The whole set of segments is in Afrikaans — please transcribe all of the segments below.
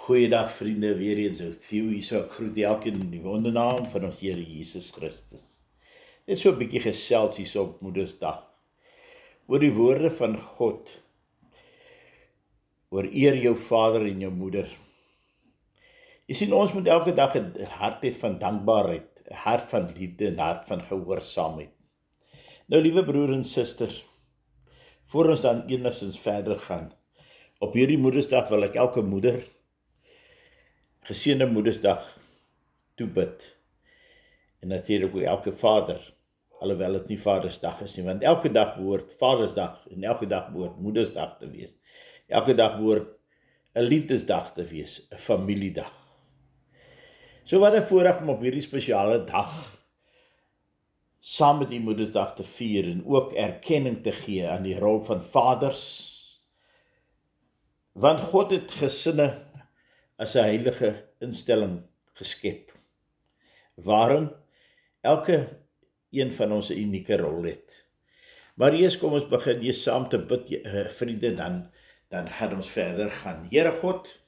Goeiedag vriende, weer eens ou Theo hier, so ek groet elkeen in die wondernaam van ons Here Jesus Christus. Net so 'n bietjie gesels hier so op Moedersdag, oor die woorde van God, oor eer jou vader en jou moeder. Jy sien, ons moet elke dag 'n hart hê van dankbaarheid, 'n hart van liefde en 'n hart van gehoorsaamheid. Nou, liewe broer en suster, voor ons dan enigstens verder gaan, op hierdie Moedersdag wil ek elke moeder geseënde Moedersdag toebid. En natuurlik ook elke vader, alhoewel dit nie Vadersdag is nie, want elke dag behoort Vadersdag en elke dag behoort Moedersdag te wees. Elke dag behoort 'n liefdesdag te wees, 'n familiedag. So wat 'n voorreg om op hierdie spesiale dag saam met die Moedersdag te vier en ook erkenning te gee aan die rol van vaders, want God het gesinne as 'n heilige instelling geskep, waarin elke een van ons 'n unieke rol het. Maar eers kom ons begin hier saam te bid, vriende, dan gaan ons verder gaan. Here God,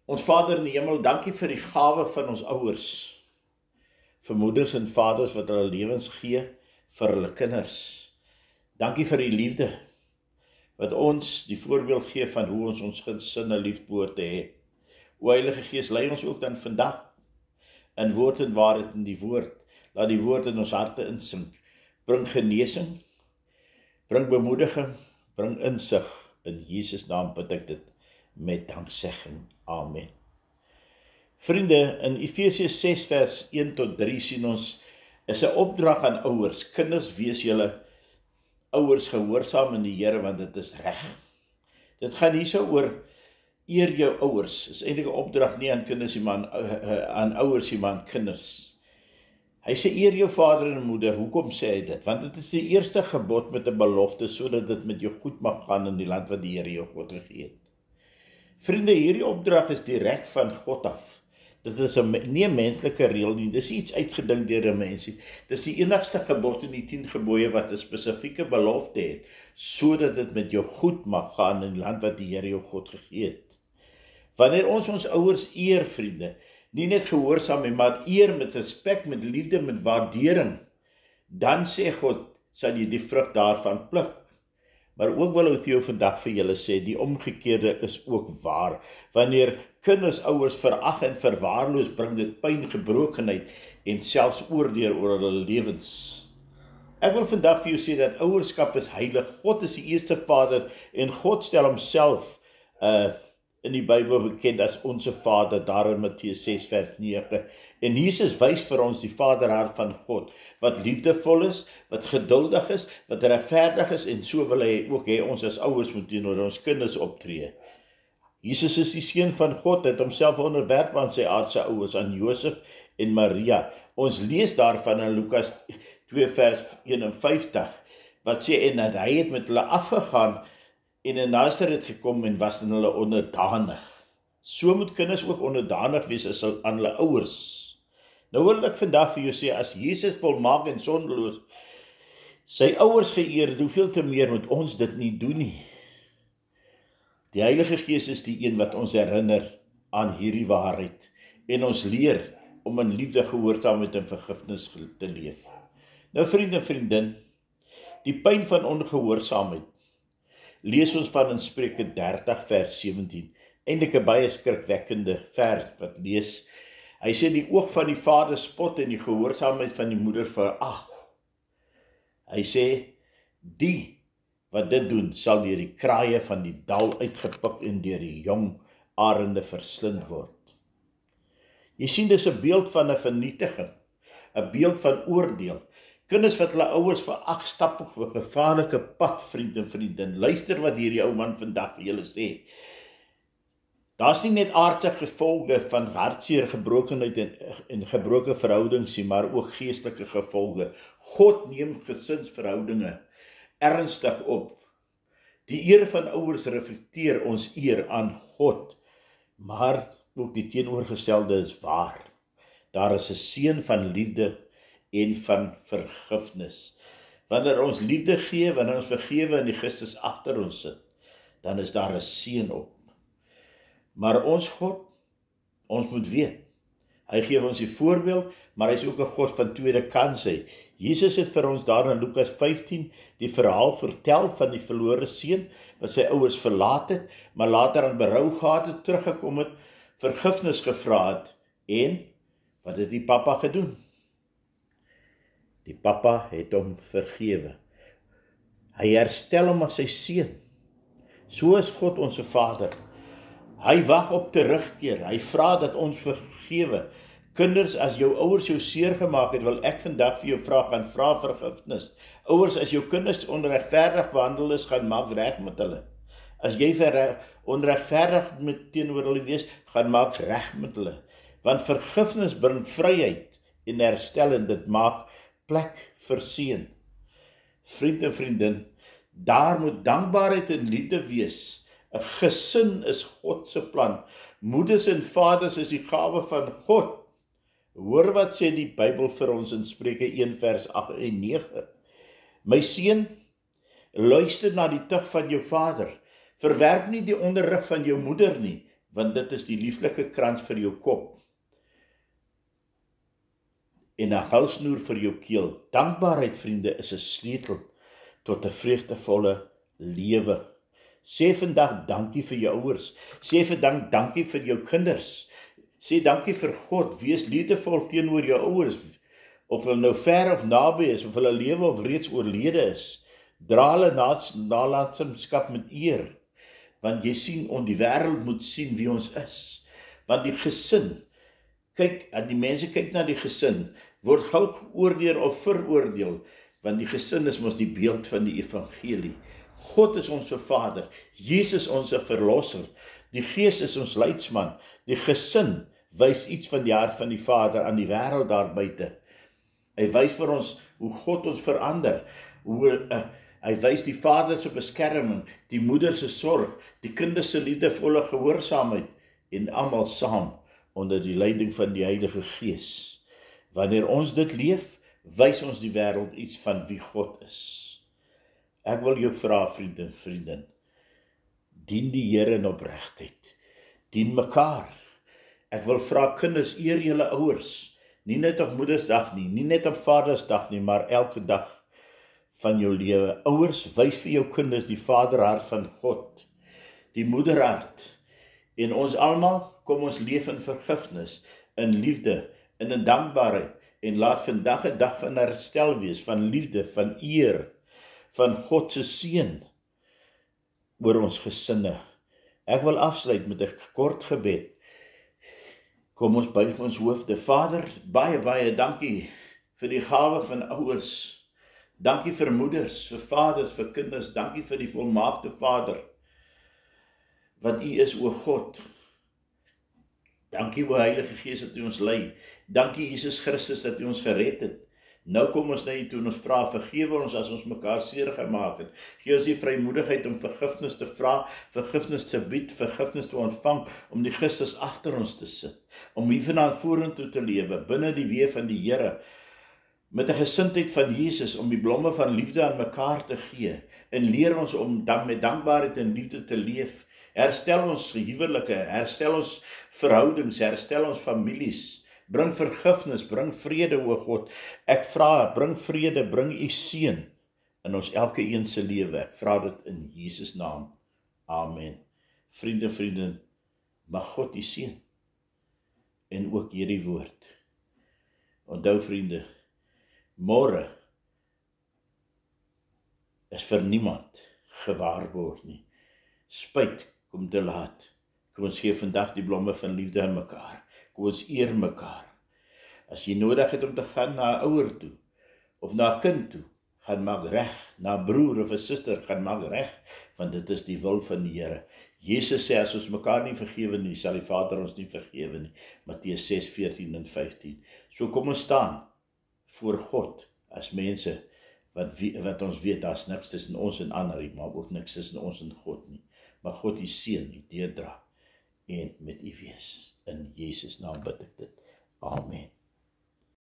ons Vader in die hemel, dankie vir die gawe van ons ouers, vir moeders en vaders wat hulle lewens gee vir hulle kinders. Dankie vir die liefde wat ons die voorbeeld gee van hoe ons gesinne lief behoort te hê. O Heilige Gees, lei ons ook dan vandag in woord en waarheid in die woord. Laat die woord in ons harte insink. Bring genesing, bring bemoediging, bring insig. In Jesus naam bid ek dit met danksegging. Amen. Vriende, in Efesiërs 6 vers 1 tot 3 sien ons, is 'n opdrag aan ouers. Kinders, wees julle ouers gehoorsaam in die Here, want dit is reg. Dit gaan hierso oor eer jou ouers. Dit is eintlik 'n opdrag nie aan kinders nie, maar aan ouers nie, maar aan kinders. Hy sê eer jou vader en moeder. Hoekom sê hy dit? Want dit is die eerste gebod met 'n belofte, sodat dit met jou goed mag gaan in die land wat die Here jou God gegee het. Vriende, hierdie opdrag is direk van God af. Dit is nie 'n menslike reël nie, dis iets uitgedink deur 'n mens nie. Dis die enigste gebod in die 10 gebooie wat 'n spesifieke belofte het, sodat dit met jou goed mag gaan in die land wat die Here jou God gegee het. Wanneer ons ouers eer, vriende, nie net gehoorsaam nie, maar eer met respek, met liefde, met waardering, dan sê God, sal jy die vrug daarvan pluk. Maar ook wil ek vir jou vandag vir julle sê, die omgekeerde is ook waar. Wanneer kinders ouers verag en verwaarloos, bring dit pyn, gebrokenheid en selfs oordeel oor hulle lewens. Ek wil vandag vir jou sê dat ouerskap is heilig. God is die eerste Vader en God stel homself in die Bybel bekend as onsse Vader, daar in Matteus 6 vers 9. En Jesus wys vir ons die vaderhart van God, wat liefdevol is, wat geduldig is, wat regverdig is, en so wil hy ook hê ons as ouers moet teenoor ons kinders optree. Jesus is die seun van God, het homself onderwerp aan sy aardse ouers, aan Josef en Maria. Ons lees daarvan in Lukas 2 vers 51, wat sê, en dat hy het met hulle afgegaan, en in Nazareth gekom en was in hulle onderdanig. So moet kinders ook onderdanig wees as aan hulle ouers. Nou wil ek vandag vir jou sê, as Jesus volmaak en sondeloos sy ouers geëer het, hoeveel te meer moet ons dit nie doen nie. Die Heilige Gees is die een wat ons herinner aan hierdie waarheid en ons leer om in liefde, gehoorsaamheid en vergifnis te leef. Nou vriende en vriendin, die pyn van ongehoorsaamheid lees ons van in Spreuke 30 vers 17, eintlik 'n baie skrikwekkende vers wat lees. Hy sê die oog van die vader spot en die gehoorsaamheid van die moeder verag. Hy sê die wat dit doen sal deur die kraaie van die dal uitgepik en deur die jong arende verslind word. Jy sien, dis 'n beeld van 'n vernietiging, 'n beeld van oordeel. Kinders wat hulle ouers verag, stap op 'n gevaarlike pad, vriend en vriendin. Luister wat hierdie ou man vandag vir julle sê. Daar's nie net aardse gevolge van hartseer, gebrokenheid en gebroke verhoudings nie, maar ook geestelike gevolge. God neem gesinsverhoudinge ernstig op. Die eer van ouers reflekteer ons eer aan God, maar ook die teenoorgestelde is waar. Daar is 'n seën van liefde en van vergifnis. Wanneer ons liefde gee, wanneer ons vergewe en die Christus agter ons sit, dan is daar 'n seën op. Maar ons God, ons moet weet, hy gee ons die voorbeeld, maar hy is ook 'n God van tweede kanse. Jesus het vir ons daar in Lukas 15 die verhaal vertel van die verlore seun, wat sy ouers verlaat het, maar later aan berou gehad het, teruggekom het, vergifnis gevra het, en wat het die pappa gedoen? Die pappa het hom vergewe. Hy herstel hom as sy seun. So is God ons Vader. Hy wag op terugkeer. Hy vra dat ons vergewe. Kinders, as jou ouers jou seer gemaak het, wil ek vandag vir jou vra, gaan vra vergifnis. Ouers, as jou kinders onregverdig behandel is, gaan maak reg met hulle. As jy onregverdig teenoor hulle wees, gaan maak reg met hulle. Want vergifnis bring vryheid en herstel, en dit maak plek vir seën. Vriend en vriendin, daar moet dankbaarheid en liefde wees. 'n Gesin is God se plan. Moeders en vaders is die gawe van God. Hoor wat sê die Bybel vir ons in Spreuke 1 vers 8 en 9. My seun, luister na die tug van jou vader. Verwerp nie die onderrig van jou moeder nie, want dit is die lieflike krans vir jou kop en 'n halsnoer vir jou keel. Dankbaarheid, vriende, is 'n sleutel tot 'n vreugdevolle lewe. Sê vandag dankie vir jou ouers. Sê vandag dankie vir jou kinders. Sê dankie vir God. Wees liefdevol teenoor jou ouers, of hulle nou ver of naby is, of hulle lewe of reeds oorlede is. Dra hulle nalatenskap met eer, want jy sien, die wêreld moet sien wie ons is. Want die gesin, die mense kyk na die gesin, word gou geoordeel of veroordeel, want die gesin is mos die beeld van die evangelie. God is ons Vader, Jesus ons verlosser, die Gees is ons leidsman, die gesin wys iets van die hart van die Vader aan die wêreld daar buite. Hy wys vir ons hoe God ons verander, hy wys die Vader se beskerming, die moeder se sorg, die kinders se liefdevolle gehoorsaamheid, en almal saam onder die leiding van die Heilige Gees. Wanneer ons dit leef, wys ons die wêreld iets van wie God is. Ek wil jou vra, vriend en vriendin, dien die Here in opregtheid, dien mekaar. Ek wil vra, kinders, eer julle ouers, nie net op Moedersdag nie, nie net op Vadersdag nie, maar elke dag van jou lewe. Ouers, wys vir jou kinders die vaderhart van God, die moederhart. En ons almal, kom ons leef in vergifnis, in liefde, en in dankbaarheid, en laat vandag 'n dag van herstel wees, van liefde, van eer, van God se seën oor ons gesinne. Ek wil afsluit met 'n kort gebed. Kom ons buig ons hoofde. Vader, baie dankie vir die gawe van ouers. Dankie vir moeders, vir vaders, vir kinders. Dankie vir die volmaakte Vader, wat U is, o God. Dankie, o Heilige Gees, dat U ons lei. Dankie, Jesus Christus, dat U ons gered het. Nou kom ons na U toe en ons vra, vergewe ons as ons mekaar seer gemaak het. Gee ons die vrymoedigheid om vergifnis te vra, vergifnis te bied, vergifnis te ontvang, om die Christus agter ons te sit, om hiervandaan vorentoe te lewe, binne die weë van die Here, met 'n gesindheid van Jesus, om die blomme van liefde aan mekaar te gee, en leer ons om dan met dankbaarheid en liefde te leef. Herstel ons huwelike, herstel ons verhoudings, herstel ons families, bring vergifnis, bring vrede, o God. Ek vra, bring vrede, bring U seën in ons elke een se lewe. Ek vra dit in Jesus naam. Amen. Vriende, vriendin, mag God U seën en ook hierdie woord. Onthou, vriende, môre is vir niemand gewaarborg nie. Spyt kom te laat. Kom ons gee vandag die blomme van liefde aan mekaar. Kom ons eer mekaar. As jy nodig het om te gaan na 'n ouer toe, of na 'n kind toe, gaan maak reg. Na 'n broer of 'n suster, gaan maak reg, want dit is die wil van die Here. Jesus sê, as ons mekaar nie vergewe nie, sal die Vader ons nie vergewe nie. Matteus 6:14 en 15. So kom ons staan voor God as mense wat ons weet, daar's niks tussen ons en ander nie, maar ook niks tussen ons en God nie. Maar God U seën, U deurdra en met U wees. In Jesus naam bid ek dit. Amen.